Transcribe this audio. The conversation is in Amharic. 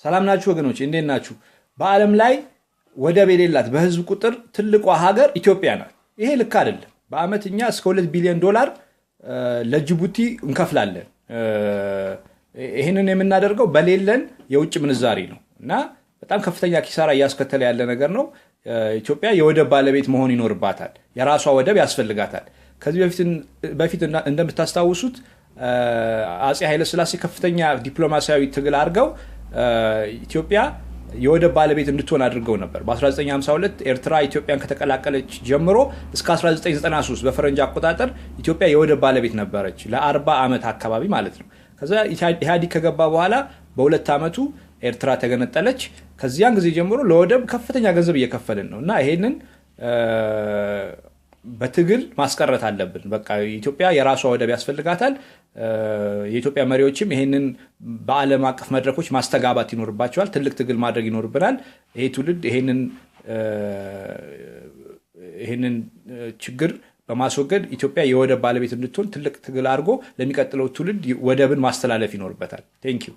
ሰላም ናችሁ ወገኖች፣ እንዴት ናችሁ? በዓለም ላይ ወደብ የሌላት በህዝብ ቁጥር ትልቋ ሀገር ኢትዮጵያ ናት። ይሄ ልክ አይደለም። በአመት እኛ እስከ $2 ቢሊዮን ለጅቡቲ እንከፍላለን። ይህንን የምናደርገው በሌለን የውጭ ምንዛሪ ነው እና በጣም ከፍተኛ ኪሳራ እያስከተለ ያለ ነገር ነው። ኢትዮጵያ የወደብ ባለቤት መሆን ይኖርባታል። የራሷ ወደብ ያስፈልጋታል። ከዚህ በፊት እንደምታስታውሱት አፄ ኃይለሥላሴ ከፍተኛ ዲፕሎማሲያዊ ትግል አድርገው ኢትዮጵያ የወደብ ባለቤት እንድትሆን አድርገው ነበር። በ1952 ኤርትራ ኢትዮጵያን ከተቀላቀለች ጀምሮ እስከ 1993 በፈረንጅ አቆጣጠር ኢትዮጵያ የወደብ ባለቤት ነበረች ለ40 ዓመት አካባቢ ማለት ነው። ከዛ ኢህአዴግ ከገባ በኋላ በሁለት ዓመቱ ኤርትራ ተገነጠለች። ከዚያን ጊዜ ጀምሮ ለወደብ ከፍተኛ ገንዘብ እየከፈልን ነው እና ይሄንን በትግል ማስቀረት አለብን። በቃ ኢትዮጵያ የራሷ ወደብ ያስፈልጋታል። የኢትዮጵያ መሪዎችም ይሄንን በዓለም አቀፍ መድረኮች ማስተጋባት ይኖርባቸዋል። ትልቅ ትግል ማድረግ ይኖርብናል። ይሄ ትውልድ ይሄንን ችግር በማስወገድ ኢትዮጵያ የወደብ ባለቤት እንድትሆን ትልቅ ትግል አድርጎ ለሚቀጥለው ትውልድ ወደብን ማስተላለፍ ይኖርበታል። ቴንክ ዩ